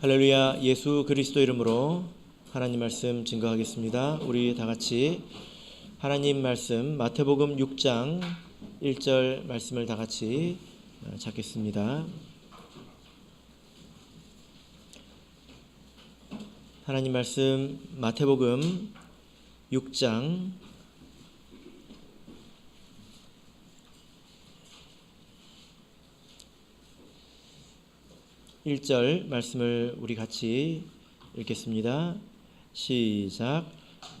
할렐루야. 예수 그리스도 이름으로 하나님 말씀 증거하겠습니다. 우리 다 같이 하나님 말씀 마태복음 6장 1절 말씀을 다 같이 찾겠습니다. 하나님 말씀 마태복음 6장 1절 말씀을 우리 같이 읽겠습니다. 시작.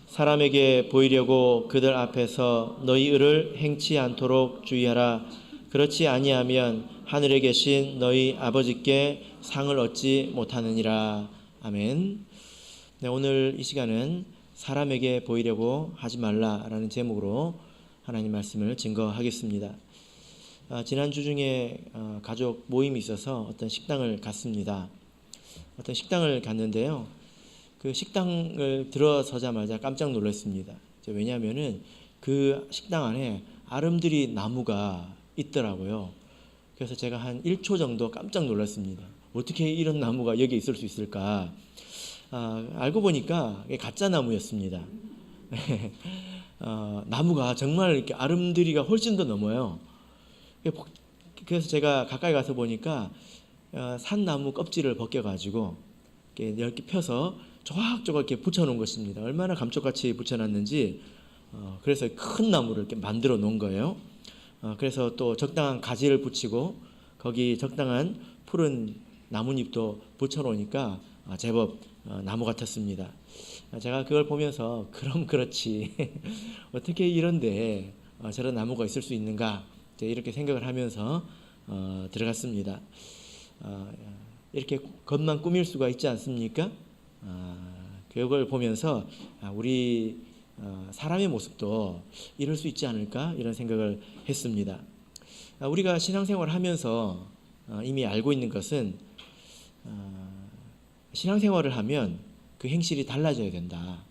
사람에게 보이려고 그들 앞에서 너희 의를 행치 않도록 주의하라. 그렇지 아니하면 하늘에 계신 너희 아버지께 상을 얻지 못하느니라. 아멘. 네, 오늘 이 시간은 사람에게 보이려고 하지 말라라는 제목으로 하나님 말씀을 증거하겠습니다. 지난주 중에 가족 모임이 있어서 어떤 식당을 갔습니다. 어떤 식당을 갔는데요. 그 식당을 들어서자마자 깜짝 놀랐습니다. 왜냐하면은 그 식당 안에 아름드리 나무가 있더라고요. 그래서 제가 한 1초 정도 깜짝 놀랐습니다. 어떻게 이런 나무가 여기 있을 수 있을까? 알고 보니까 가짜 나무였습니다. 나무가 정말 이렇게 아름드리가 훨씬 더 넘어요. 그래서 제가 가까이 가서 보니까 산나무 껍질을 벗겨가지고 이렇게 10개 펴서 조각조각 이렇게 붙여놓은 것입니다. 얼마나 감쪽같이 붙여놨는지. 그래서 큰 나무를 이렇게 만들어 놓은 거예요. 그래서 또 적당한 가지를 붙이고 거기 적당한 푸른 나뭇잎도 붙여놓으니까 제법 나무 같았습니다. 제가 그걸 보면서 그럼 그렇지 어떻게 이런데 저런 나무가 있을 수 있는가 이렇게 생각을 하면서 들어갔습니다. 이렇게 겉만 꾸밀 수가 있지 않습니까? 그걸 보면서 우리 사람의 모습도 이럴 수 있지 않을까 이런 생각을 했습니다. 우리가 신앙생활을 하면서 이미 알고 있는 것은 신앙생활을 하면 그 행실이 달라져야 된다.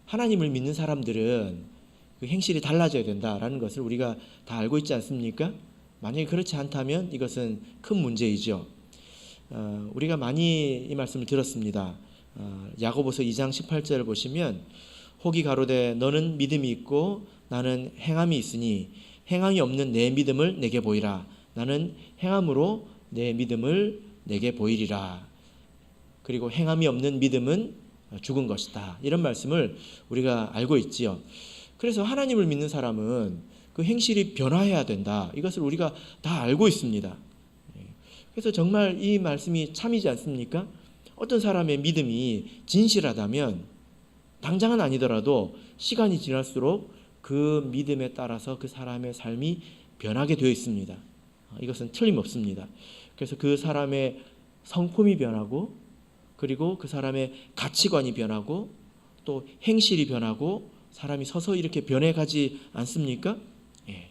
하나님을 믿는 사람들은 그 행실이 달라져야 된다라는 것을 우리가 다 알고 있지 않습니까? 만약에 그렇지 않다면 이것은 큰 문제이죠. 우리가 많이 이 말씀을 들었습니다. 야고보서 2장 18절을 보시면 혹이 가로되 너는 믿음이 있고 나는 행함이 있으니 행함이 없는 내 믿음을 내게 보이라. 나는 행함으로 내 믿음을 내게 보이리라. 그리고 행함이 없는 믿음은 죽은 것이다. 이런 말씀을 우리가 알고 있지요. 그래서 하나님을 믿는 사람은 그 행실이 변화해야 된다. 이것을 우리가 다 알고 있습니다. 그래서 정말 이 말씀이 참이지 않습니까? 어떤 사람의 믿음이 진실하다면 당장은 아니더라도 시간이 지날수록 그 믿음에 따라서 그 사람의 삶이 변하게 되어 있습니다. 이것은 틀림없습니다. 그래서 그 사람의 성품이 변하고 그리고 그 사람의 가치관이 변하고 또 행실이 변하고 사람이 서서히 이렇게 변해가지 않습니까? 예.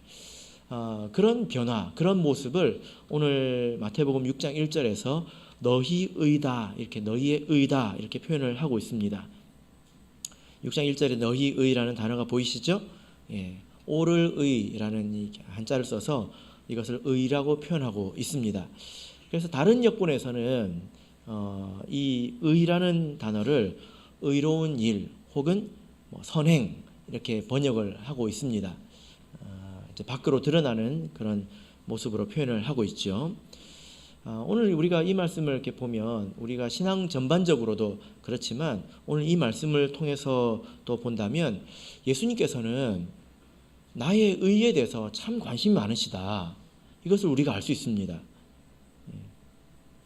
그런 변화, 그런 모습을 오늘 마태복음 6장 1절에서 너희 의다 이렇게 너희의 의다 이렇게 표현을 하고 있습니다. 6장 1절에 너희 의라는 단어가 보이시죠? 예. 오를 의라는 한자를 써서 이것을 의라고 표현하고 있습니다. 그래서 다른 역본에서는 이 의라는 단어를 의로운 일 혹은 선행 이렇게 번역을 하고 있습니다. 이제 밖으로 드러나는 그런 모습으로 표현을 하고 있죠. 오늘 우리가 이 말씀을 이렇게 보면 우리가 신앙 전반적으로도 그렇지만 오늘 이 말씀을 통해서 또 본다면 예수님께서는 나의 의에 대해서 참 관심이 많으시다. 이것을 우리가 알 수 있습니다.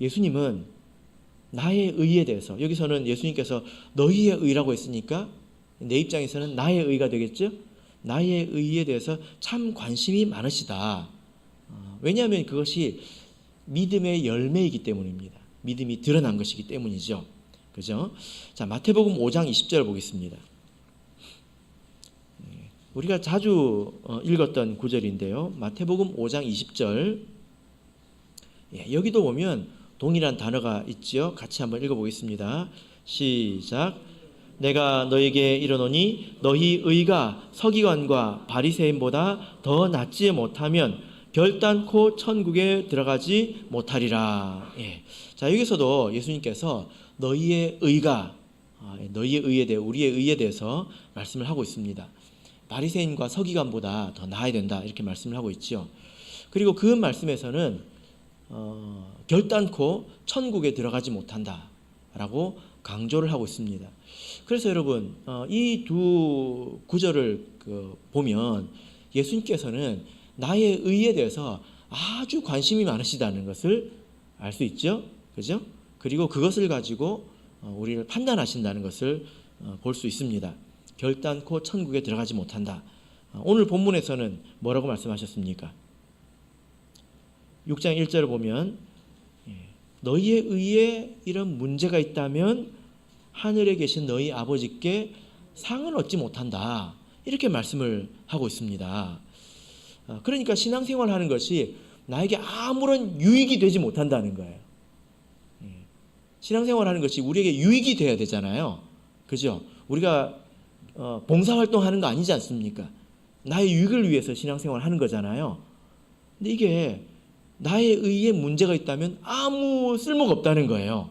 예수님은 나의 의에 대해서 여기서는 예수님께서 너희의 의라고 했으니까 내 입장에서는 나의 의가 되겠죠? 나의 의에 대해서 참 관심이 많으시다. 왜냐하면 그것이 믿음의 열매이기 때문입니다. 믿음이 드러난 것이기 때문이죠. 그죠? 자, 마태복음 5장 20절 보겠습니다. 우리가 자주 읽었던 구절인데요. 마태복음 5장 20절. 여기도 보면 동일한 단어가 있지요. 같이 한번 읽어보겠습니다. 시작. 내가 너에게 이르노니 너희 의가 서기관과 바리새인보다 더 낫지 못하면 결단코 천국에 들어가지 못하리라. 예. 자, 여기서도 예수님께서 너희의 의가, 너희의 의에 대해, 우리의 의에 대해서 말씀을 하고 있습니다. 바리새인과 서기관보다 더 나아야 된다, 이렇게 말씀을 하고 있죠. 그리고 그 말씀에서는 결단코 천국에 들어가지 못한다라고 강조를 하고 있습니다. 그래서 여러분, 이 두 구절을 보면 예수님께서는 나의 의에 대해서 아주 관심이 많으시다는 것을 알 수 있죠. 그죠? 그리고 그것을 가지고 우리를 판단하신다는 것을 볼 수 있습니다. 결단코 천국에 들어가지 못한다. 오늘 본문에서는 뭐라고 말씀하셨습니까? 6장 1절을 보면 너희의 의에 이런 문제가 있다면 하늘에 계신 너희 아버지께 상을 얻지 못한다, 이렇게 말씀을 하고 있습니다. 그러니까 신앙생활하는 것이 나에게 아무런 유익이 되지 못한다는 거예요. 신앙생활하는 것이 우리에게 유익이 돼야 되잖아요. 그죠? 우리가 봉사활동하는 거 아니지 않습니까? 나의 유익을 위해서 신앙생활하는 거잖아요. 근데 이게 나의 의에 문제가 있다면 아무 쓸모가 없다는 거예요.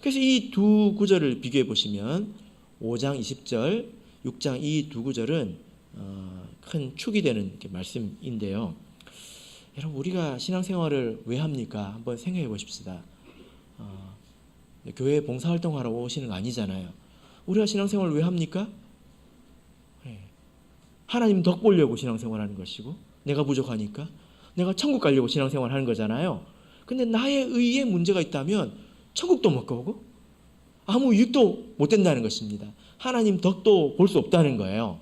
그래서 이 두 구절을 비교해 보시면 5장 20절, 6장 이 두 구절은 큰 축이 되는 말씀인데요. 여러분, 우리가 신앙생활을 왜 합니까? 한번 생각해 보십시다. 교회 봉사활동하러 오시는 거 아니잖아요. 우리가 신앙생활을 왜 합니까? 하나님 덕 보려고 신앙생활하는 것이고, 내가 부족하니까 내가 천국 가려고 신앙생활하는 거잖아요. 근데 나의 의에 문제가 있다면 천국도 못 가고 아무 유익도 못 된다는 것입니다. 하나님 덕도 볼 수 없다는 거예요.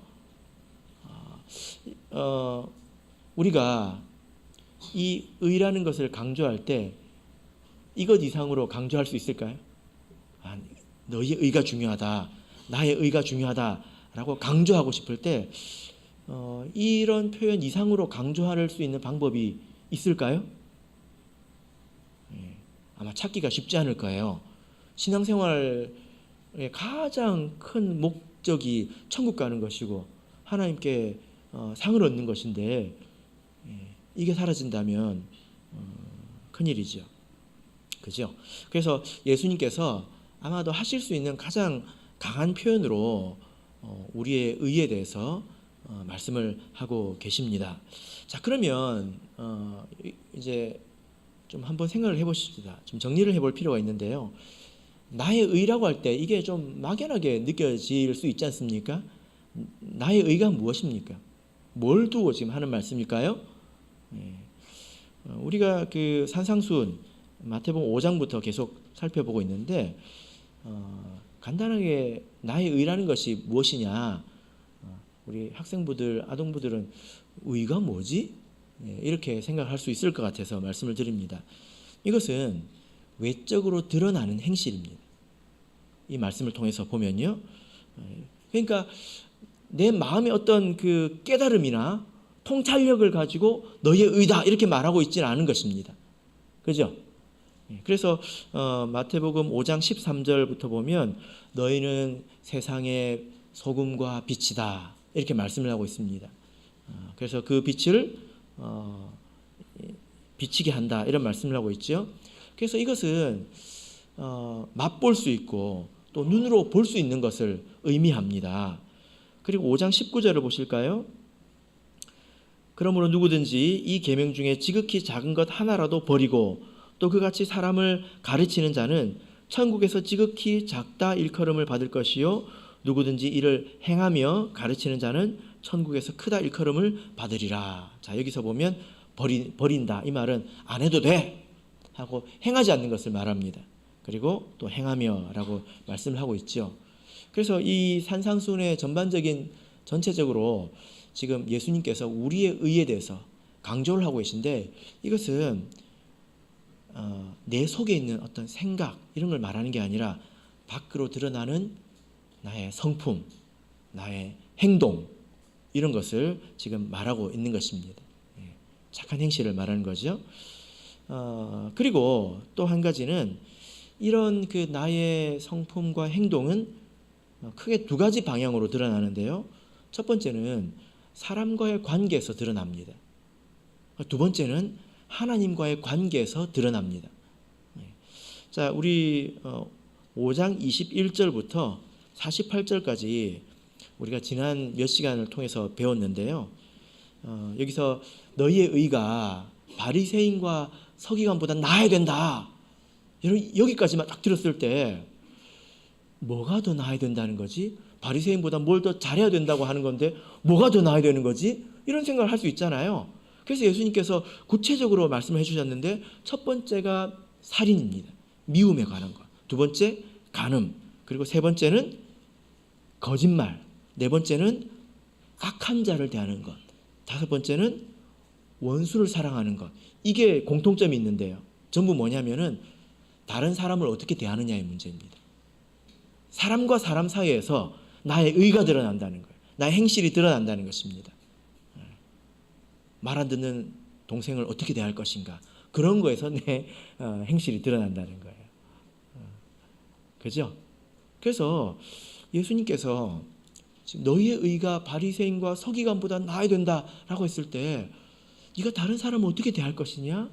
우리가 이 의라는 것을 강조할 때 이것 이상으로 강조할 수 있을까요? 너희의 의가 중요하다, 나의 의가 중요하다라고 강조하고 싶을 때 이런 표현 이상으로 강조할 수 있는 방법이 있을까요? 아마 찾기가 쉽지 않을 거예요. 신앙생활의 가장 큰 목적이 천국 가는 것이고 하나님께 상을 얻는 것인데 이게 사라진다면 큰일이죠. 그죠? 그래서 예수님께서 아마도 하실 수 있는 가장 강한 표현으로 우리의 의에 대해서 말씀을 하고 계십니다. 자, 그러면 이제 좀 한번 생각을 해보십시다. 좀 정리를 해볼 필요가 있는데요. 나의 의라고 할 때 이게 좀 막연하게 느껴질 수 있지 않습니까? 나의 의가 무엇입니까? 뭘 두고 지금 하는 말씀일까요? 우리가 그 산상수훈 마태복음 5장부터 계속 살펴보고 있는데 간단하게 나의 의라는 것이 무엇이냐, 우리 학생부들, 아동부들은 의가 뭐지? 이렇게 생각할 수 있을 것 같아서 말씀을 드립니다. 이것은 외적으로 드러나는 행실입니다. 이 말씀을 통해서 보면요. 그러니까 내 마음의 어떤 그 깨달음이나 통찰력을 가지고 너의 의다 이렇게 말하고 있지는 않은 것입니다. 그죠? 그래서 마태복음 5장 13절부터 보면 너희는 세상의 소금과 빛이다 이렇게 말씀을 하고 있습니다. 그래서 그 빛을 비치게 한다 이런 말씀을 하고 있죠. 그래서 이것은 맛볼 수 있고 또 눈으로 볼 수 있는 것을 의미합니다. 그리고 5장 19절을 보실까요? 그러므로 누구든지 이 계명 중에 지극히 작은 것 하나라도 버리고 또 그같이 사람을 가르치는 자는 천국에서 지극히 작다 일컬음을 받을 것이요 누구든지 이를 행하며 가르치는 자는 천국에서 크다 일컬음을 받으리라. 자, 여기서 보면 버린다 이 말은 안 해도 돼 하고 행하지 않는 것을 말합니다. 그리고 또 행하며 라고 말씀을 하고 있죠. 그래서 이 산상수훈의 전체적으로 지금 예수님께서 우리의 의에 대해서 강조를 하고 계신데 이것은 내 속에 있는 어떤 생각 이런 걸 말하는 게 아니라 밖으로 드러나는 나의 성품, 나의 행동 이런 것을 지금 말하고 있는 것입니다. 착한 행실을 말하는 거죠. 그리고 또 한 가지는 이런 그 나의 성품과 행동은 크게 두 가지 방향으로 드러나는데요. 첫 번째는 사람과의 관계에서 드러납니다. 두 번째는 하나님과의 관계에서 드러납니다. 자, 우리 5장 21절부터 48절까지 우리가 지난 몇 시간을 통해서 배웠는데요. 여기서 너희의 의가 바리새인과 서기관보다 나아야 된다. 여기까지만 딱 들었을 때 뭐가 더 나아야 된다는 거지? 바리새인보다 뭘 더 잘해야 된다고 하는 건데 뭐가 더 나아야 되는 거지? 이런 생각을 할 수 있잖아요. 그래서 예수님께서 구체적으로 말씀을 해주셨는데 첫 번째가 살인입니다. 미움에 관한 것. 두 번째 간음. 그리고 세 번째는 거짓말. 네 번째는 악한 자를 대하는 것. 다섯 번째는 원수를 사랑하는 것. 이게 공통점이 있는데요. 전부 뭐냐면은 다른 사람을 어떻게 대하느냐의 문제입니다. 사람과 사람 사이에서 나의 의가 드러난다는 거예요. 나의 행실이 드러난다는 것입니다. 말 안 듣는 동생을 어떻게 대할 것인가. 그런 거에서 내 행실이 드러난다는 거예요. 그죠? 그래서 예수님께서 지금 너희의 의가 바리새인과 서기관보다 나아야 된다라고 했을 때 네가 다른 사람을 어떻게 대할 것이냐?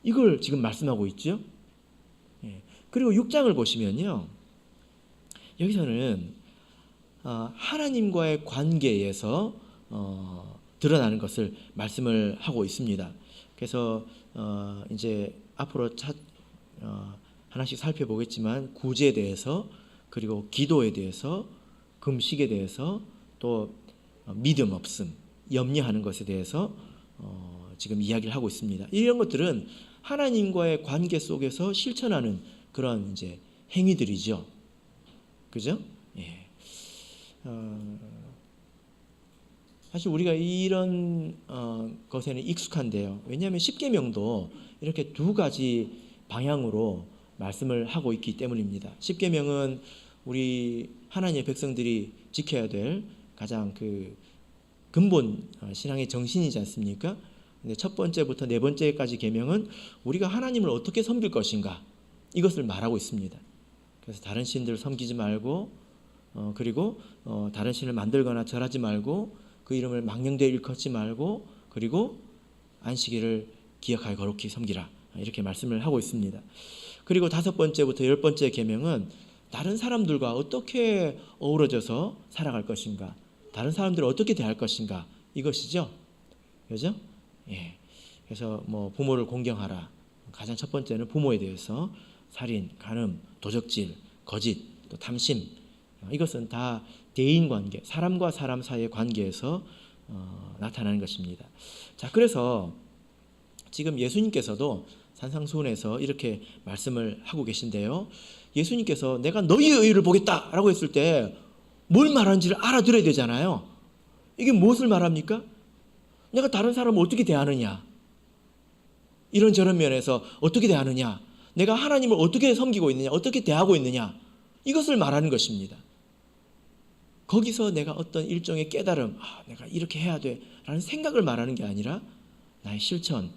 이걸 지금 말씀하고 있죠. 그리고 6장을 보시면요. 여기서는 하나님과의 관계에서 드러나는 것을 말씀을 하고 있습니다. 그래서 이제 앞으로 하나씩 살펴보겠지만 구제에 대해서 그리고 기도에 대해서 금식에 대해서 또 믿음 없음, 염려하는 것에 대해서 지금 이야기를 하고 있습니다. 이런 것들은 하나님과의 관계 속에서 실천하는 그런 이제 행위들이죠. 그죠? 예. 사실 우리가 이런 것에는 익숙한데요. 왜냐하면 십계명도 이렇게 두 가지 방향으로 말씀을 하고 있기 때문입니다. 십계명은 우리 하나님의 백성들이 지켜야 될 가장 그 근본 신앙의 정신이지 않습니까? 근데 첫 번째부터 네 번째까지 계명은 우리가 하나님을 어떻게 섬길 것인가 이것을 말하고 있습니다. 그래서 다른 신들을 섬기지 말고 그리고 다른 신을 만들거나 절하지 말고 그 이름을 망령되이 일컫지 말고 그리고 안식일을 기억하여 거룩히 섬기라 이렇게 말씀을 하고 있습니다. 그리고 다섯 번째부터 열 번째 계명은 다른 사람들과 어떻게 어우러져서 살아갈 것인가, 다른 사람들을 어떻게 대할 것인가 이것이죠. 그죠? 예. 그래서 뭐 부모를 공경하라. 가장 첫 번째는 부모에 대해서 살인, 간음, 도적질, 거짓, 또 탐심 이것은 다 대인 관계, 사람과 사람 사이의 관계에서 나타나는 것입니다. 자, 그래서 지금 예수님께서도 산상수훈에서 이렇게 말씀을 하고 계신데요. 예수님께서 내가 너희의 의를 보겠다라고 했을 때 뭘 말하는지를 알아들어야 되잖아요. 이게 무엇을 말합니까? 내가 다른 사람을 어떻게 대하느냐, 이런저런 면에서 어떻게 대하느냐, 내가 하나님을 어떻게 섬기고 있느냐, 어떻게 대하고 있느냐, 이것을 말하는 것입니다. 거기서 내가 어떤 일종의 깨달음, 내가 이렇게 해야 돼 라는 생각을 말하는 게 아니라 나의 실천,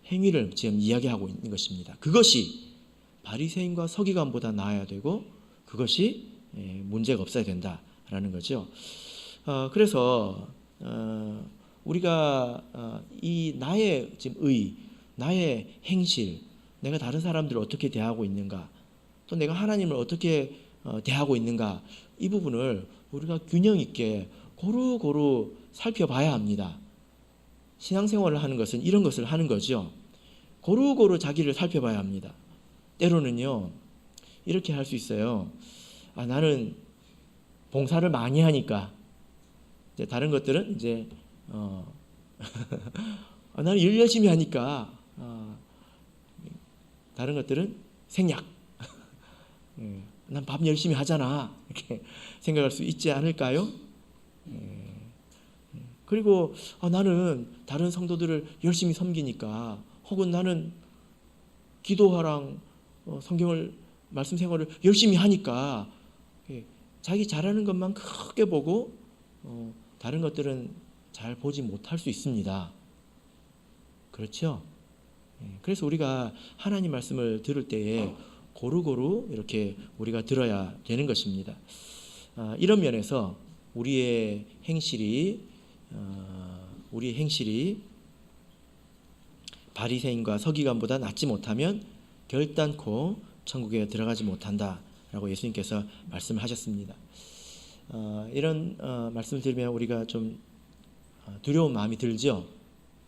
행위를 지금 이야기하고 있는 것입니다. 그것이 바리새인과 서기관보다 나아야 되고 그것이 문제가 없어야 된다라는 거죠. 그래서 우리가 이 나의 지금 의, 나의 행실, 내가 다른 사람들을 어떻게 대하고 있는가, 또 내가 하나님을 어떻게 대하고 있는가, 이 부분을 우리가 균형 있게 고루고루 살펴봐야 합니다. 신앙생활을 하는 것은 이런 것을 하는 거죠. 고루고루 자기를 살펴봐야 합니다. 때로는요 이렇게 할 수 있어요. 나는 봉사를 많이 하니까 이제 다른 것들은 이제 나는 일 열심히 하니까 다른 것들은 생략. 난 밥 열심히 하잖아 이렇게 생각할 수 있지 않을까요? 그리고 나는 다른 성도들을 열심히 섬기니까, 혹은 나는 기도하랑 성경을 말씀 생활을 열심히 하니까 자기 잘하는 것만 크게 보고 다른 것들은 잘 보지 못할 수 있습니다. 그렇죠? 그래서 우리가 하나님 말씀을 들을 때에 고루고루 이렇게 우리가 들어야 되는 것입니다. 이런 면에서 우리의 행실이 바리새인과 서기관보다 낫지 못하면 결단코 천국에 들어가지 못한다라고 예수님께서 말씀하셨습니다. 이런 말씀을 들으면 우리가 좀 두려운 마음이 들죠.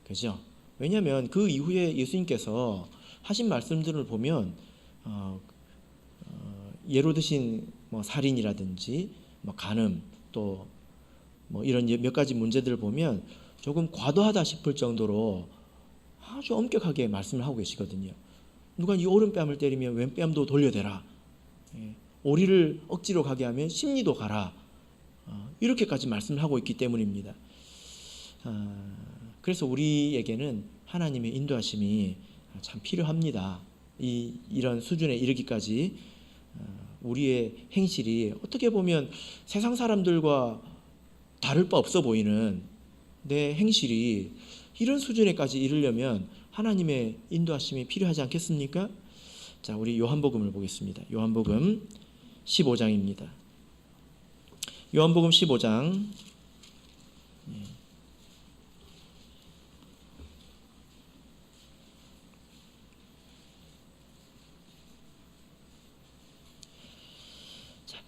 그죠? 왜냐하면 그 이후에 예수님께서 하신 말씀들을 보면 예로 드신 뭐 살인이라든지 뭐 간음 또 뭐 이런 몇 가지 문제들을 보면 조금 과도하다 싶을 정도로 아주 엄격하게 말씀을 하고 계시거든요. 누가 이 오른뺨을 때리면 왼뺨도 돌려대라. 오리를 억지로 가게 하면 십리도 가라. 이렇게까지 말씀을 하고 있기 때문입니다. 그래서 우리에게는 하나님의 인도하심이 참 필요합니다. 이런 수준에 이르기까지 우리의 행실이 어떻게 보면 세상 사람들과 다를 바 없어 보이는 내 행실이 이런 수준에까지 이르려면 하나님의 인도하심이 필요하지 않겠습니까? 자, 우리 요한복음을 보겠습니다. 요한복음 15장입니다. 요한복음 15장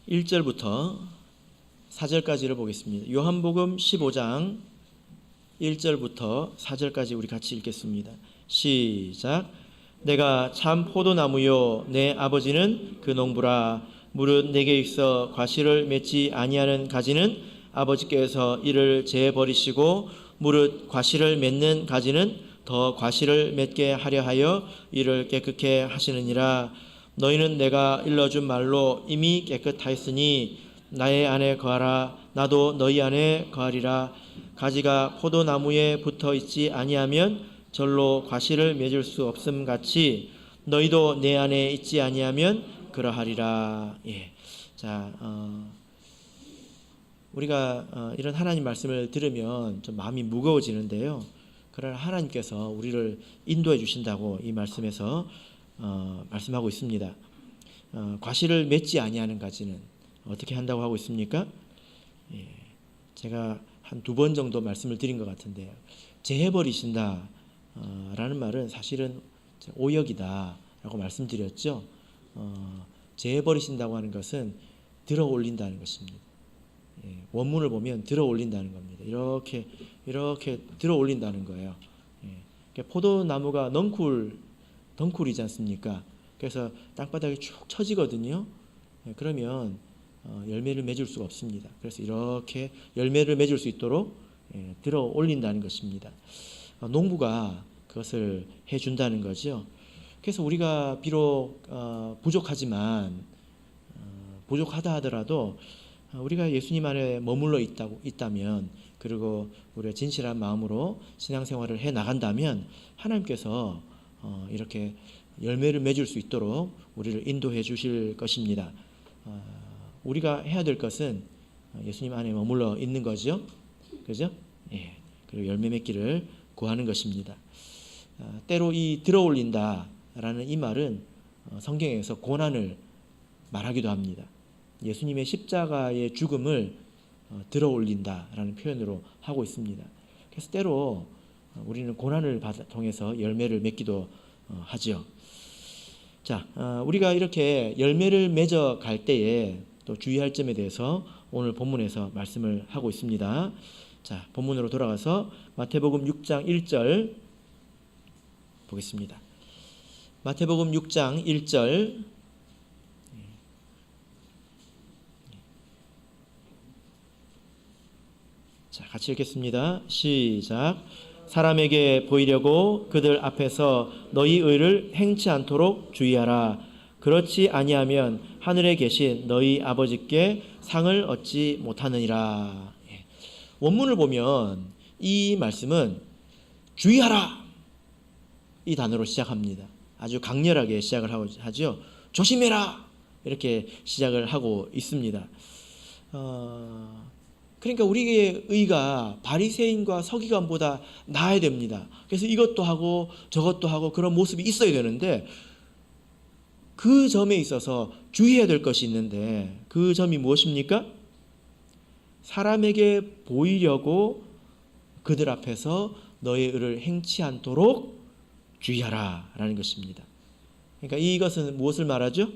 1절부터 4절까지를 보겠습니다. 요한복음 15장 1절부터 4절까지 우리 같이 읽겠습니다. 시작. 내가 참 포도나무요 내 아버지는 그 농부라. 무릇 내게 있어 과실을 맺지 아니하는 가지는 아버지께서 이를 제버리시고 무릇 과실을 맺는 가지는 더 과실을 맺게 하려 하여 이를 깨끗게 하시느니라. 너희는 내가 일러준 말로 이미 깨끗하였으니 나의 안에 거하라. 나도 너희 안에 거하리라. 가지가 포도나무에 붙어 있지 아니하면 절로 과실을 맺을 수 없음 같이 너희도 내 안에 있지 아니하면 그러하리라. 예. 자, 우리가 이런 하나님 말씀을 들으면 좀 마음이 무거워지는데요. 그러나 하나님께서 우리를 인도해 주신다고 이 말씀에서 말씀하고 있습니다. 과실을 맺지 아니하는 가지는 어떻게 한다고 하고 있습니까? 예, 제가 한 2번 정도 말씀을 드린 것 같은데요. 제해버리신다 라는 말은 사실은 오역이다 라고 말씀드렸죠. 제해버리신다고 하는 것은 들어 올린다는 것입니다. 예, 원문을 보면 들어 올린다는 겁니다. 이렇게 들어 올린다는 거예요. 예, 그러니까 포도나무가 넝쿨이지 않습니까? 그래서 땅바닥에 쭉 쳐지거든요. 예, 그러면 열매를 맺을 수가 없습니다. 그래서 이렇게 열매를 맺을 수 있도록 들어 올린다는 것입니다. 농부가 그것을 해준다는 거죠. 그래서 우리가 비록 부족하지만 부족하다 하더라도 우리가 예수님 안에 머물러 있다면 그리고 우리가 진실한 마음으로 신앙생활을 해 나간다면 하나님께서 이렇게 열매를 맺을 수 있도록 우리를 인도해 주실 것입니다. 우리가 해야 될 것은 예수님 안에 머물러 있는 거죠. 그죠? 예. 그리고 열매 맺기를 구하는 것입니다. 때로 이 들어 올린다라는 이 말은 성경에서 고난을 말하기도 합니다. 예수님의 십자가의 죽음을 들어 올린다라는 표현으로 하고 있습니다. 그래서 때로 우리는 고난을 통해서 열매를 맺기도 하죠. 자, 우리가 이렇게 열매를 맺어 갈 때에 또 주의할 점에 대해서 오늘 본문에서 말씀을 하고 있습니다. 자, 본문으로 돌아가서 마태복음 6장 1절 보겠습니다. 마태복음 6장 1절 자, 같이 읽겠습니다. 시작. 사람에게 보이려고 그들 앞에서 너희 의를 행치 않도록 주의하라. 그렇지 아니하면 하늘에 계신 너희 아버지께 상을 얻지 못하느니라. 원문을 보면 이 말씀은 주의하라 이 단어로 시작합니다. 아주 강렬하게 시작을 하죠. 조심해라 이렇게 시작을 하고 있습니다. 그러니까 우리의 의가 바리새인과 서기관보다 나아야 됩니다. 그래서 이것도 하고 저것도 하고 그런 모습이 있어야 되는데 그 점에 있어서 주의해야 될 것이 있는데 그 점이 무엇입니까? 사람에게 보이려고 그들 앞에서 너의 의를 행치 않도록 주의하라라는 것입니다. 그러니까 이것은 무엇을 말하죠?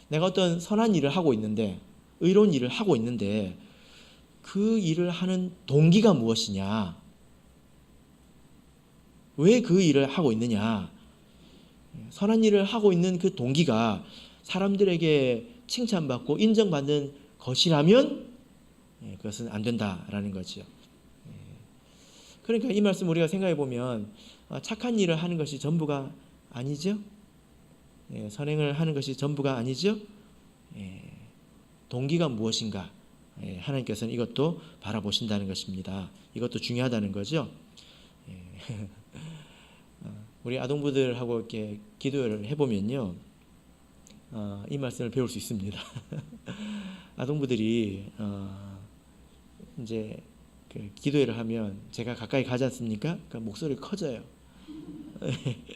내가 어떤 선한 일을 하고 있는데, 의로운 일을 하고 있는데 그 일을 하는 동기가 무엇이냐? 왜 그 일을 하고 있느냐? 선한 일을 하고 있는 그 동기가 사람들에게 칭찬받고 인정받는 것이라면 그것은 안 된다라는 거죠. 그러니까 이 말씀 우리가 생각해 보면 착한 일을 하는 것이 전부가 아니죠. 선행을 하는 것이 전부가 아니죠. 동기가 무엇인가? 하나님께서는 이것도 바라보신다는 것입니다. 이것도 중요하다는 거죠. 우리 아동부들하고 이렇게 기도를 해보면요, 이 말씀을 배울 수 있습니다. 아동부들이 이제 그 기도회를 하면 제가 가까이 가지 않습니까? 그러니까 목소리가 커져요.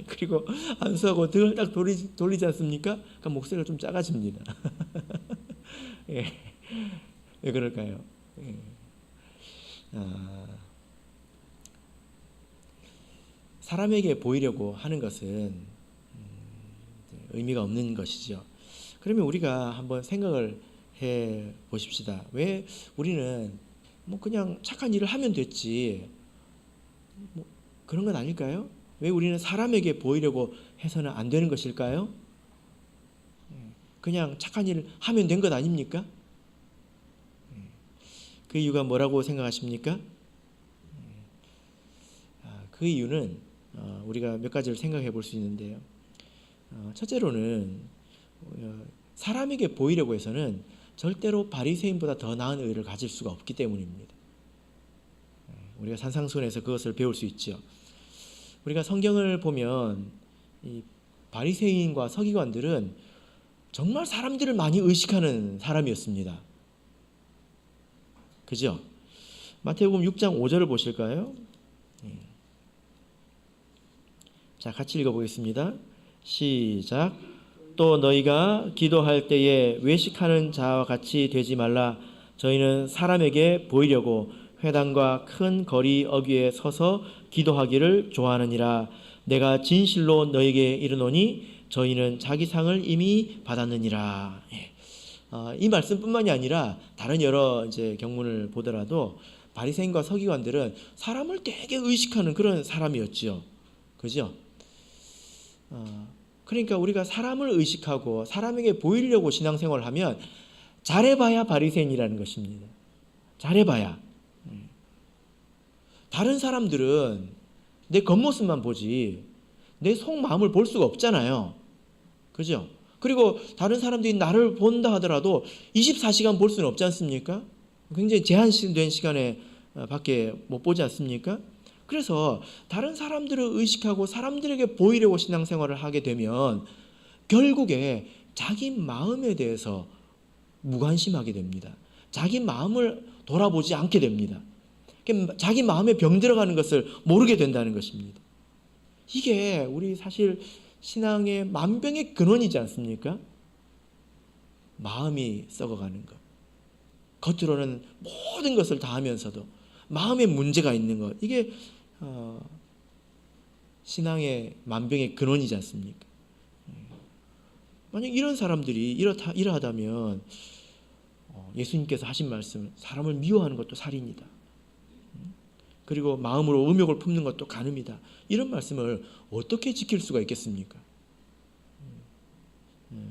그리고 안수하고 등을 딱 돌리지 않습니까? 그러니까 목소리가 좀 작아집니다. 왜 그럴까요? 사람에게 보이려고 하는 것은 의미가 없는 것이죠. 그러면 우리가 한번 생각을 해 보십시다. 왜 우리는 뭐 그냥 착한 일을 하면 됐지, 뭐 그런 건 아닐까요? 왜 우리는 사람에게 보이려고 해서는 안 되는 것일까요? 그냥 착한 일을 하면 된 것 아닙니까? 그 이유가 뭐라고 생각하십니까? 그 이유는 우리가 몇 가지를 생각해 볼 수 있는데요. 첫째로는 사람에게 보이려고 해서는 절대로 바리새인보다 더 나은 의를 가질 수가 없기 때문입니다. 우리가 산상수훈에서 그것을 배울 수 있죠. 우리가 성경을 보면 이 바리새인과 서기관들은 정말 사람들을 많이 의식하는 사람이었습니다. 그죠? 마태복음 6장 5절을 보실까요? 자, 같이 읽어보겠습니다. 시작. 또 너희가 기도할 때에 외식하는 자와 같이 되지 말라. 저희는 사람에게 보이려고 회당과 큰 거리 어귀에 서서 기도하기를 좋아하느니라. 내가 진실로 너희에게 이르노니 저희는 자기 상을 이미 받았느니라. 이 말씀뿐만이 아니라 다른 여러 이제 경문을 보더라도 바리새인과 서기관들은 사람을 되게 의식하는 그런 사람이었죠. 그죠? 그러니까 우리가 사람을 의식하고 사람에게 보이려고 신앙생활을 하면 잘해봐야 바리새인이라는 것입니다. 잘해봐야. 다른 사람들은 내 겉모습만 보지 내 속마음을 볼 수가 없잖아요. 그죠? 그리고 다른 사람들이 나를 본다 하더라도 24시간 볼 수는 없지 않습니까? 굉장히 제한된 시간에 밖에 못 보지 않습니까? 그래서 다른 사람들을 의식하고 사람들에게 보이려고 신앙생활을 하게 되면 결국에 자기 마음에 대해서 무관심하게 됩니다. 자기 마음을 돌아보지 않게 됩니다. 자기 마음에 병 들어가는 것을 모르게 된다는 것입니다. 이게 우리 사실 신앙의 만병의 근원이지 않습니까? 마음이 썩어가는 것. 겉으로는 모든 것을 다 하면서도 마음에 문제가 있는 것. 이게 신앙의 만병의 근원이지 않습니까? 만약 이런 사람들이 이러하다면 예수님께서 하신 말씀, 사람을 미워하는 것도 살인이다. 그리고 마음으로 음욕을 품는 것도 간음이다. 이런 말씀을 어떻게 지킬 수가 있겠습니까?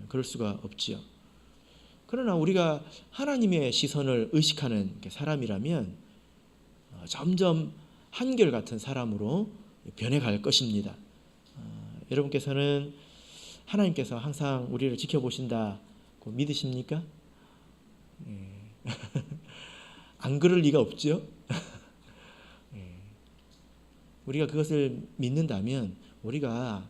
그럴 수가 없지요. 그러나 우리가 하나님의 시선을 의식하는 사람이라면 점점 한결같은 사람으로 변해갈 것입니다. 여러분께서는 하나님께서 항상 우리를 지켜보신다고 믿으십니까? 안 그럴 리가 없죠. 우리가 그것을 믿는다면 우리가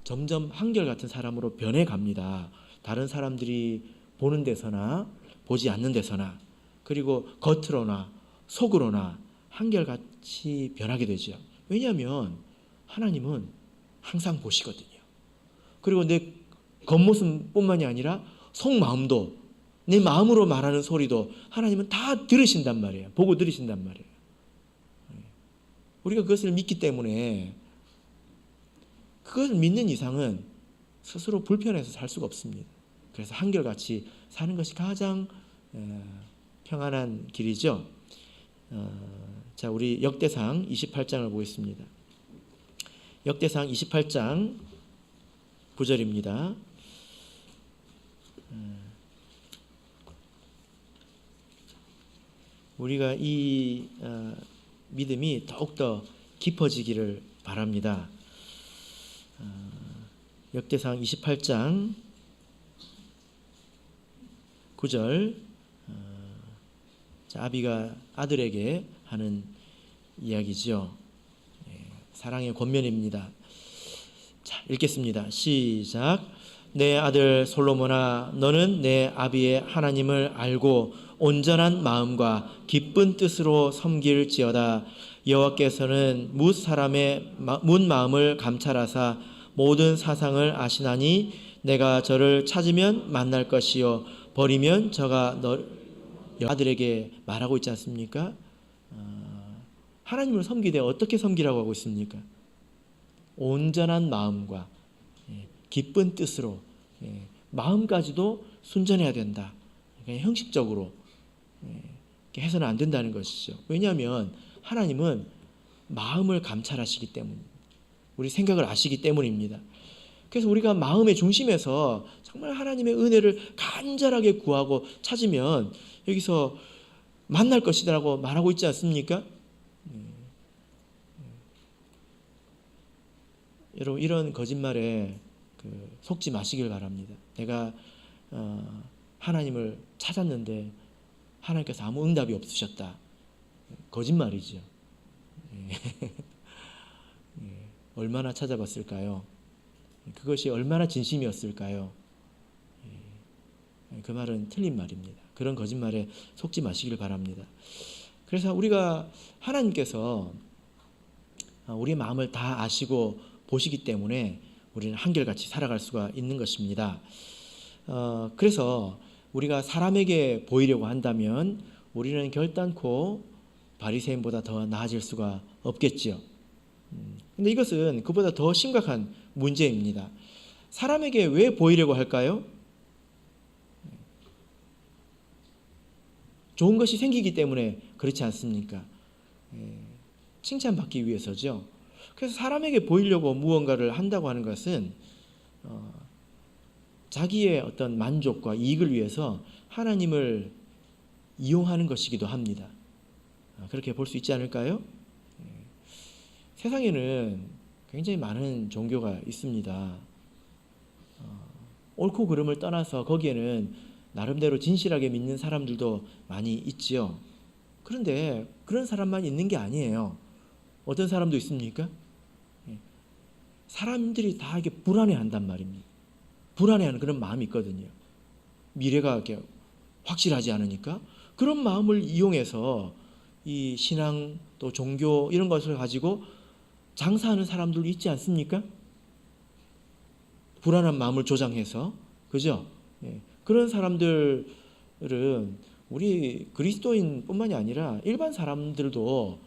점점 한결같은 사람으로 변해갑니다. 다른 사람들이 보는 데서나 보지 않는 데서나, 그리고 겉으로나 속으로나 한결같이 변하게 되죠. 왜냐하면 하나님은 항상 보시거든요. 그리고 내 겉모습뿐만이 아니라 속마음도, 내 마음으로 말하는 소리도 하나님은 다 들으신단 말이에요. 보고 들으신단 말이에요. 우리가 그것을 믿기 때문에 그걸 믿는 이상은 스스로 불편해서 살 수가 없습니다. 그래서 한결같이 사는 것이 가장 평안한 길이죠. 자, 우리 역대상 28장을 보겠습니다. 역대상 28장 9절입니다. 우리가 이 믿음이 더욱더 깊어지기를 바랍니다. 역대상 28장 9절, 아비가 아들에게 하는 이야기죠. 사랑의 권면입니다. 자, 읽겠습니다. 시작. 내 아들 솔로몬아, 너는 내 아비의 하나님을 알고 온전한 마음과 기쁜 뜻으로 섬길지어다. 여호와께서는 뭇 사람의 뭇 마음을 감찰하사 모든 사상을 아시나니 내가 저를 찾으면 만날 것이요 버리면 저가 너 아들에게 말하고 있지 않습니까? 하나님을 섬기되 어떻게 섬기라고 하고 있습니까? 온전한 마음과 기쁜 뜻으로, 마음까지도 순전해야 된다. 그러니까 형식적으로 이렇게 해서는 안 된다는 것이죠. 왜냐하면 하나님은 마음을 감찰하시기 때문입니다. 우리 생각을 아시기 때문입니다. 그래서 우리가 마음의 중심에서 정말 하나님의 은혜를 간절하게 구하고 찾으면 여기서 만날 것이라고 말하고 있지 않습니까? 여러분, 이런 거짓말에 속지 마시길 바랍니다. 내가 하나님을 찾았는데 하나님께서 아무 응답이 없으셨다. 거짓말이죠. 얼마나 찾아봤을까요? 그것이 얼마나 진심이었을까요? 그 말은 틀린 말입니다. 그런 거짓말에 속지 마시길 바랍니다. 그래서 우리가 하나님께서 우리의 마음을 다 아시고 보시기 때문에 우리는 한결같이 살아갈 수가 있는 것입니다. 그래서 우리가 사람에게 보이려고 한다면 우리는 결단코 바리새인보다 더 나아질 수가 없겠지요. 근데 이것은 그보다 더 심각한 문제입니다. 사람에게 왜 보이려고 할까요? 좋은 것이 생기기 때문에 그렇지 않습니까? 칭찬받기 위해서죠. 그래서 사람에게 보이려고 무언가를 한다고 하는 것은 자기의 어떤 만족과 이익을 위해서 하나님을 이용하는 것이기도 합니다. 그렇게 볼 수 있지 않을까요? 세상에는 굉장히 많은 종교가 있습니다. 옳고 그름을 떠나서 거기에는 나름대로 진실하게 믿는 사람들도 많이 있지요. 그런데 그런 사람만 있는 게 아니에요. 어떤 사람도 있습니까? 사람들이 다 이게 불안해한단 말입니다. 불안해하는 그런 마음이 있거든요. 미래가 이렇게 확실하지 않으니까 그런 마음을 이용해서 이 신앙 또 종교 이런 것을 가지고 장사하는 사람들도 있지 않습니까? 불안한 마음을 조장해서, 그죠? 그런 사람들은 우리 그리스도인뿐만이 아니라 일반 사람들도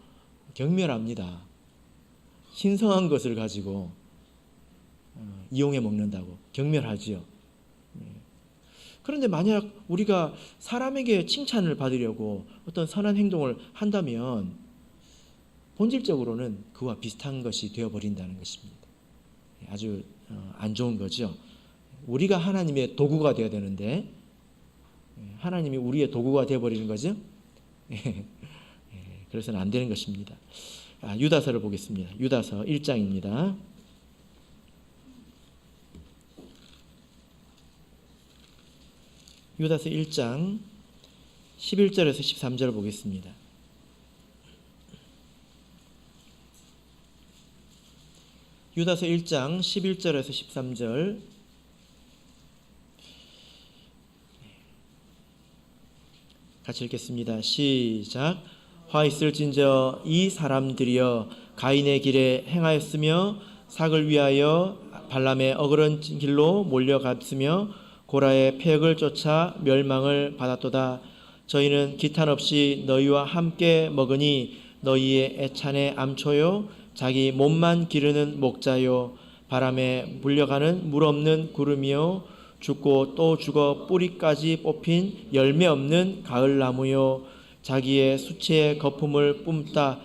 경멸합니다. 신성한 것을 가지고 이용해 먹는다고 경멸하지요. 그런데 만약 우리가 사람에게 칭찬을 받으려고 어떤 선한 행동을 한다면 본질적으로는 그와 비슷한 것이 되어버린다는 것입니다. 아주 안 좋은 거죠. 우리가 하나님의 도구가 되어야 되는데 하나님이 우리의 도구가 되어버리는 거죠. 그래서는 안 되는 것입니다. 유다서를 보겠습니다. 유다서 1장입니다. 유다서 1장 11절에서 13절을 보겠습니다. 유다서 1장 11절에서 13절 같이 읽겠습니다. 시작. 화 있을진저 이 사람들이여 가인의 길에 행하였으며 삭을 위하여 발람의 어그런 길로 몰려갔으며 고라의 폐역을 쫓아 멸망을 받았도다. 저희는 기탄 없이 너희와 함께 먹으니 너희의 애찬의 암초요 자기 몸만 기르는 목자요 바람에 물려가는 물 없는 구름이요 죽고 또 죽어 뿌리까지 뽑힌 열매 없는 가을나무요 자기의 수채의 거품을 뿜다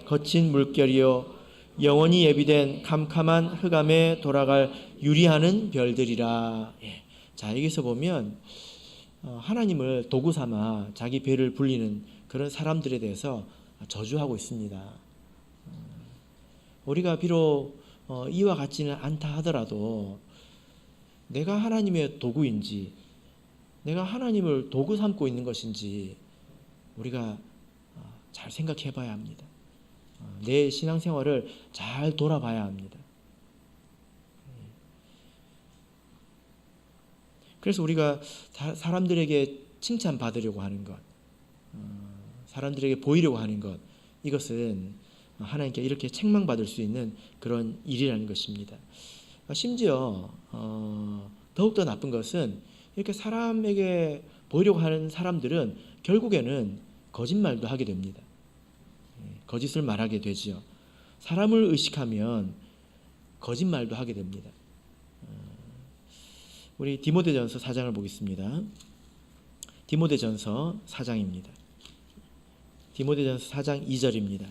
거친 물결이요 영원히 예비된 캄캄한 흑암에 돌아갈 유리하는 별들이라. 예. 자, 여기서 보면 하나님을 도구 삼아 자기 배를 불리는 그런 사람들에 대해서 저주하고 있습니다. 우리가 비록 이와 같지는 않다 하더라도 내가 하나님의 도구인지 내가 하나님을 도구 삼고 있는 것인지 우리가 잘 생각해 봐야 합니다. 내 신앙생활을 잘 돌아봐야 합니다. 그래서 우리가 사람들에게 칭찬받으려고 하는 것, 사람들에게 보이려고 하는 것, 이것은 하나님께 이렇게 책망받을 수 있는 그런 일이라는 것입니다. 심지어 더욱더 나쁜 것은 이렇게 사람에게 보이려고 하는 사람들은 결국에는 거짓말도 하게 됩니다. 거짓을 말하게 되지요. 사람을 의식하면 거짓말도 하게 됩니다. 우리 디모데전서 4장을 보겠습니다. 디모데전서 4장입니다. 디모데전서 4장 2절입니다.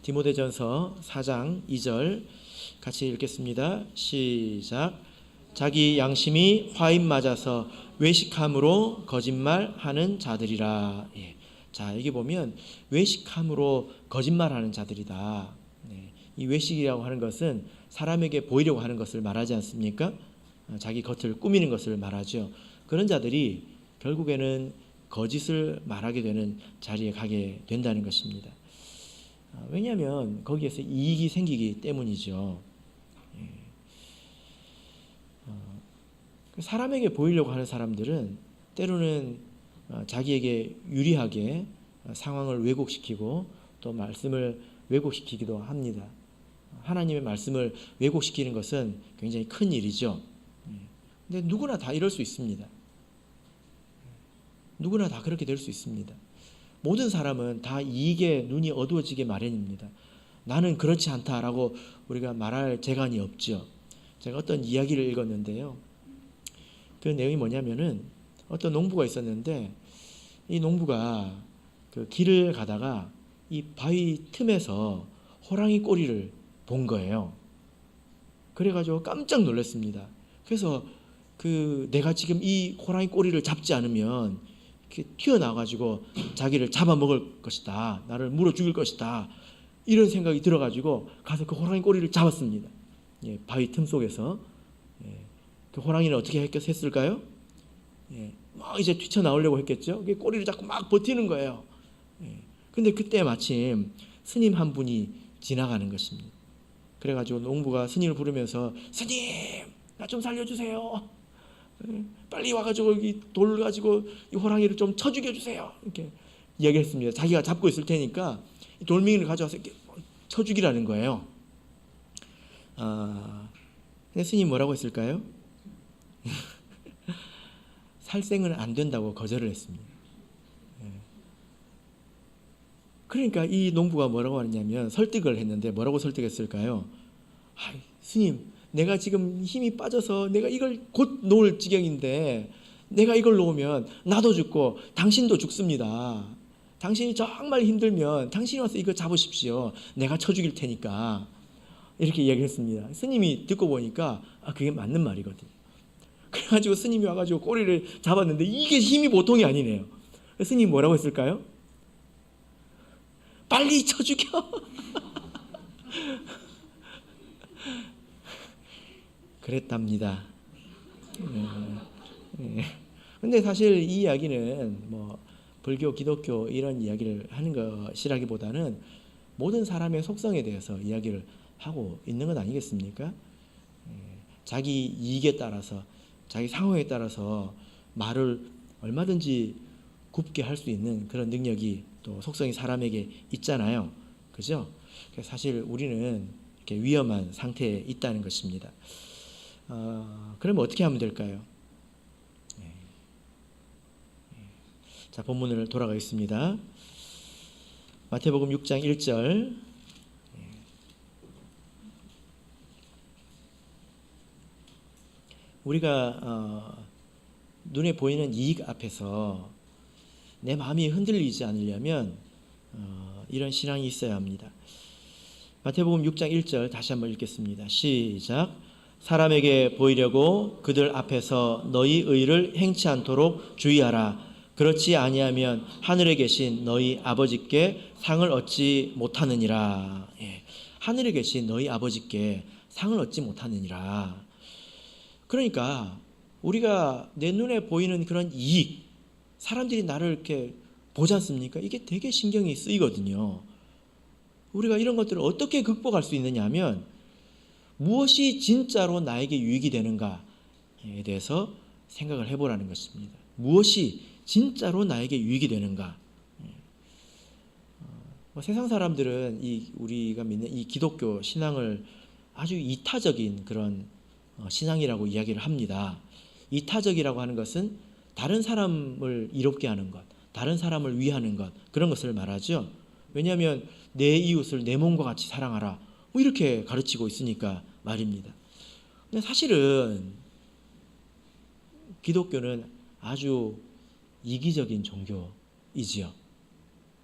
디모데전서 4장 2절 같이 읽겠습니다. 시작. 자기 양심이 화인 맞아서 외식함으로 거짓말하는 자들이라. 예. 자, 여기 보면 외식함으로 거짓말하는 자들이다. 네. 이 외식이라고 하는 것은 사람에게 보이려고 하는 것을 말하지 않습니까? 자기 겉을 꾸미는 것을 말하죠. 그런 자들이 결국에는 거짓을 말하게 되는 자리에 가게 된다는 것입니다. 왜냐하면 거기에서 이익이 생기기 때문이죠. 사람에게 보이려고 하는 사람들은 때로는 자기에게 유리하게 상황을 왜곡시키고 또 말씀을 왜곡시키기도 합니다. 하나님의 말씀을 왜곡시키는 것은 굉장히 큰 일이죠. 근데 누구나 다 이럴 수 있습니다. 누구나 다 그렇게 될 수 있습니다. 모든 사람은 다 이익에 눈이 어두워지게 마련입니다. 나는 그렇지 않다라고 우리가 말할 재간이 없죠. 제가 어떤 이야기를 읽었는데요. 그 내용이 뭐냐면은 어떤 농부가 있었는데 이 농부가 그 길을 가다가 이 바위 틈에서 호랑이 꼬리를 본 거예요. 그래가지고 깜짝 놀랐습니다. 그래서 그 내가 지금 이 호랑이 꼬리를 잡지 않으면 이렇게 튀어나와가지고 자기를 잡아먹을 것이다. 나를 물어 죽일 것이다. 이런 생각이 들어가지고 가서 그 호랑이 꼬리를 잡았습니다. 예, 바위 틈 속에서. 예, 그 호랑이는 어떻게 했을까요? 예, 막 이제 뛰쳐나오려고 했겠죠. 꼬리를 잡고 막 버티는 거예요. 예, 근데 그때 마침 스님 한 분이 지나가는 것입니다. 그래가지고 농부가 스님을 부르면서 스님, 나 좀 살려주세요. 빨리 와가지고 이 돌 가지고 이 호랑이를 좀 쳐 죽여주세요. 이렇게 이야기했습니다. 자기가 잡고 있을 테니까 돌멩이를 가져와서 이렇게 쳐 죽이라는 거예요. 근데 스님 뭐라고 했을까요? 살생은 안 된다고 거절을 했습니다. 그러니까 이 농부가 뭐라고 하느냐면 설득을 했는데 뭐라고 설득했을까요? 스님, 내가 지금 힘이 빠져서 내가 이걸 곧 놓을 지경인데 내가 이걸 놓으면 나도 죽고 당신도 죽습니다. 당신이 정말 힘들면 당신이 와서 이거 잡으십시오. 내가 쳐 죽일 테니까. 이렇게 이야기했습니다. 스님이 듣고 보니까 그게 맞는 말이거든요. 그래가지고 스님이 와가지고 꼬리를 잡았는데 이게 힘이 보통이 아니네요. 스님이 뭐라고 했을까요? 빨리 쳐 죽여. 그랬답니다. 근데 사실 이 이야기는 뭐 불교, 기독교 이런 이야기를 하는 것이라기보다는 모든 사람의 속성에 대해서 이야기를 하고 있는 것 아니겠습니까? 자기 이익에 따라서 자기 상황에 따라서 말을 얼마든지 굽게 할 수 있는 그런 능력이 또 속성이 사람에게 있잖아요. 그죠? 사실 우리는 이렇게 위험한 상태에 있다는 것입니다. 그러면 어떻게 하면 될까요? 자, 본문을 돌아가겠습니다. 마태복음 6장 1절. 우리가 눈에 보이는 이익 앞에서 내 마음이 흔들리지 않으려면 이런 신앙이 있어야 합니다. 마태복음 6장 1절 다시 한번 읽겠습니다. 시작. 사람에게 보이려고 그들 앞에서 너희 의를 행치 않도록 주의하라. 그렇지 아니하면 하늘에 계신 너희 아버지께 상을 얻지 못하느니라. 예. 하늘에 계신 너희 아버지께 상을 얻지 못하느니라. 그러니까 우리가 내 눈에 보이는 그런 이익, 사람들이 나를 이렇게 보지 않습니까? 이게 되게 신경이 쓰이거든요. 우리가 이런 것들을 어떻게 극복할 수 있느냐 하면 무엇이 진짜로 나에게 유익이 되는가에 대해서 생각을 해보라는 것입니다. 무엇이 진짜로 나에게 유익이 되는가. 세상 사람들은 우리가 믿는 이 기독교 신앙을 아주 이타적인 그런 신앙이라고 이야기를 합니다. 이타적이라고 하는 것은 다른 사람을 이롭게 하는 것, 다른 사람을 위하는 것, 그런 것을 말하죠. 왜냐하면 내 이웃을 내 몸과 같이 사랑하라, 뭐 이렇게 가르치고 있으니까 말입니다. 근데 사실은 기독교는 아주 이기적인 종교이지요.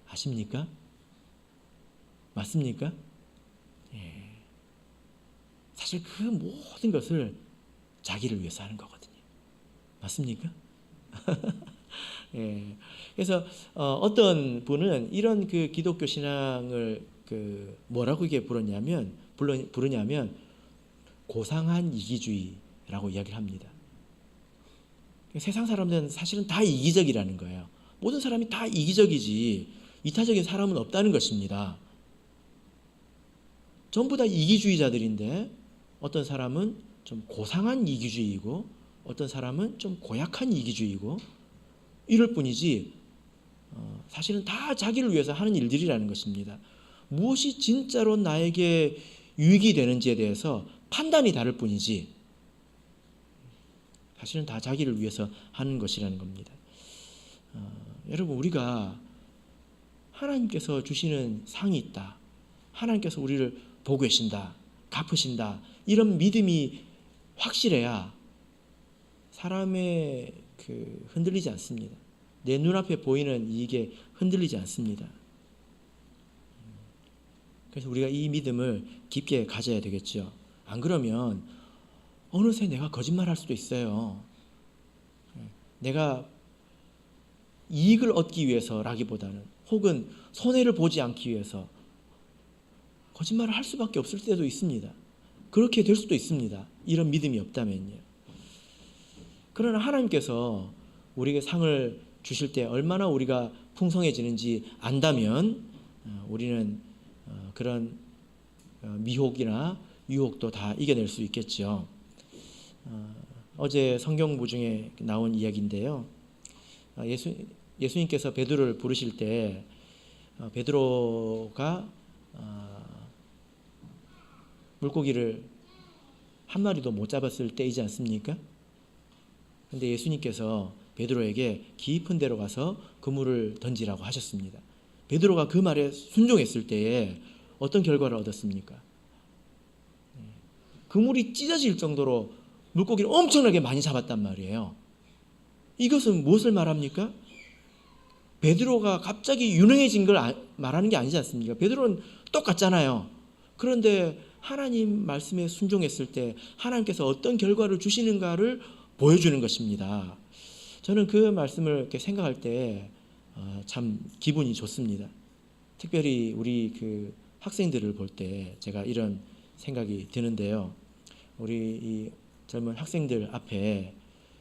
아십니까? 맞습니까? 예. 사실 그 모든 것을 자기를 위해서 하는 거거든요. 맞습니까? 예. 그래서 어떤 분은 이런 그 기독교 신앙을 뭐라고 이게 부르냐면 고상한 이기주의라고 이야기를 합니다. 세상 사람들은 사실은 다 이기적이라는 거예요. 모든 사람이 다 이기적이지 이타적인 사람은 없다는 것입니다. 전부 다 이기주의자들인데 어떤 사람은 좀 고상한 이기주의이고 어떤 사람은 좀 고약한 이기주의이고 이럴 뿐이지 사실은 다 자기를 위해서 하는 일들이라는 것입니다. 무엇이 진짜로 나에게 유익이 되는지에 대해서 판단이 다를 뿐이지 사실은 다 자기를 위해서 하는 것이라는 겁니다. 여러분, 우리가 하나님께서 주시는 상이 있다, 하나님께서 우리를 보고 계신다, 갚으신다, 이런 믿음이 확실해야 사람의 흔들리지 않습니다. 내 눈앞에 보이는 이게 흔들리지 않습니다. 그래서 우리가 이 믿음을 깊게 가져야 되겠죠. 안 그러면 어느새 내가 거짓말할 수도 있어요. 내가 이익을 얻기 위해서라기보다는 혹은 손해를 보지 않기 위해서 거짓말을 할 수밖에 없을 때도 있습니다. 그렇게 될 수도 있습니다. 이런 믿음이 없다면요. 그러나 하나님께서 우리에게 상을 주실 때 얼마나 우리가 풍성해지는지 안다면 우리는 그런 미혹이나 유혹도 다 이겨낼 수 있겠죠. 어제 성경부 중에 나온 이야기인데요. 예수님께서 베드로를 부르실 때 베드로가 물고기를 한 마리도 못 잡았을 때이지 않습니까? 그런데 예수님께서 베드로에게 깊은 데로 가서 그물을 던지라고 하셨습니다. 베드로가 그 말에 순종했을 때에 어떤 결과를 얻었습니까? 그물이 찢어질 정도로 물고기를 엄청나게 많이 잡았단 말이에요. 이것은 무엇을 말합니까? 베드로가 갑자기 유능해진 걸 말하는 게 아니지 않습니까? 베드로는 똑같잖아요. 그런데 하나님 말씀에 순종했을 때 하나님께서 어떤 결과를 주시는가를 보여주는 것입니다. 저는 그 말씀을 이렇게 생각할 때 참 기분이 좋습니다. 특별히 우리 학생들을 볼 때 제가 이런 생각이 드는데요. 우리 이 젊은 학생들 앞에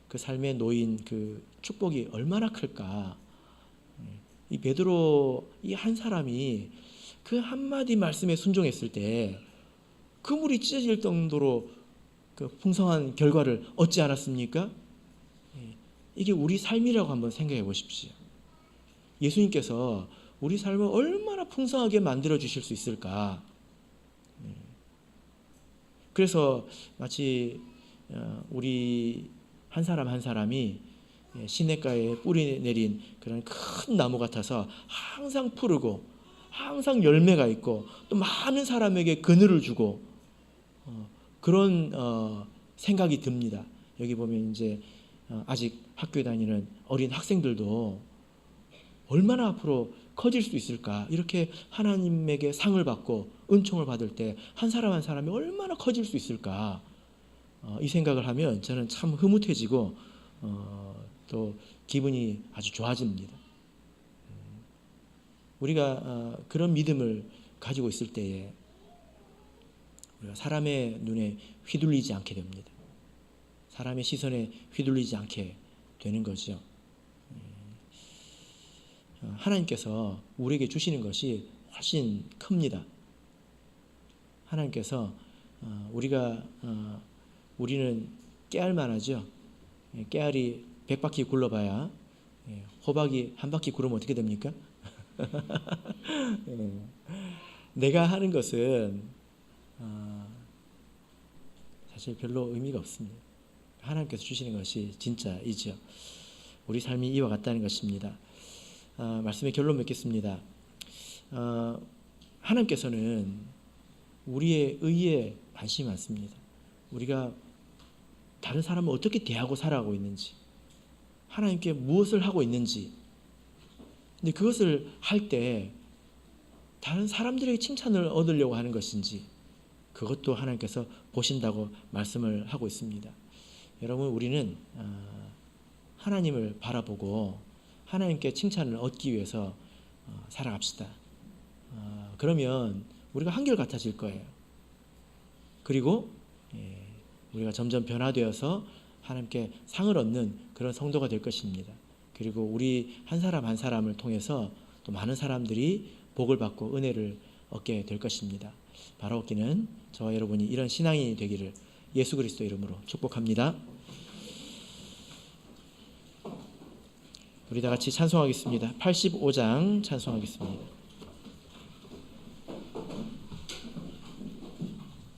그 삶에 놓인 그 축복이 얼마나 클까. 이 베드로 이 한 사람이 그 한마디 말씀에 순종했을 때 그물이 찢어질 정도로 그 풍성한 결과를 얻지 않았습니까? 이게 우리 삶이라고 한번 생각해 보십시오. 예수님께서 우리 삶을 얼마나 풍성하게 만들어 주실 수 있을까? 그래서 마치 우리 한 사람 한 사람이 시냇가에 뿌리 내린 그런 큰 나무 같아서 항상 푸르고 항상 열매가 있고 또 많은 사람에게 그늘을 주고 그런 생각이 듭니다. 여기 보면 이제 아직 학교에 다니는 어린 학생들도 얼마나 앞으로 커질 수 있을까, 이렇게 하나님에게 상을 받고 은총을 받을 때 한 사람 한 사람이 얼마나 커질 수 있을까, 이 생각을 하면 저는 참 흐뭇해지고 또 기분이 아주 좋아집니다. 우리가 그런 믿음을 가지고 있을 때에 우리가 사람의 눈에 휘둘리지 않게 됩니다. 사람의 시선에 휘둘리지 않게 되는 거죠. 하나님께서 우리에게 주시는 것이 훨씬 큽니다. 하나님께서 우리는 깨알만하죠. 깨알이 100바퀴 굴러봐야 호박이 한 바퀴 굴으면 어떻게 됩니까? 내가 하는 것은 사실 별로 의미가 없습니다. 하나님께서 주시는 것이 진짜이죠. 우리 삶이 이와 같다는 것입니다. 말씀의 결론 맺겠습니다. 하나님께서는 우리의 의에 관심이 많습니다. 우리가 다른 사람을 어떻게 대하고 살아가고 있는지, 하나님께 무엇을 하고 있는지, 근데 그것을 할 때 다른 사람들에게 칭찬을 얻으려고 하는 것인지, 그것도 하나님께서 보신다고 말씀을 하고 있습니다. 여러분, 우리는 하나님을 바라보고 하나님께 칭찬을 얻기 위해서 살아갑시다. 그러면 우리가 한결같아질 거예요. 그리고 우리가 점점 변화되어서 하나님께 상을 얻는 그런 성도가 될 것입니다. 그리고 우리 한 사람 한 사람을 통해서 또 많은 사람들이 복을 받고 은혜를 얻게 될 것입니다. 바로 얻기는 저와 여러분이 이런 신앙인이 되기를 예수 그리스도 이름으로 축복합니다. 우리 다 같이 찬송하겠습니다. 85장 찬송하겠습니다.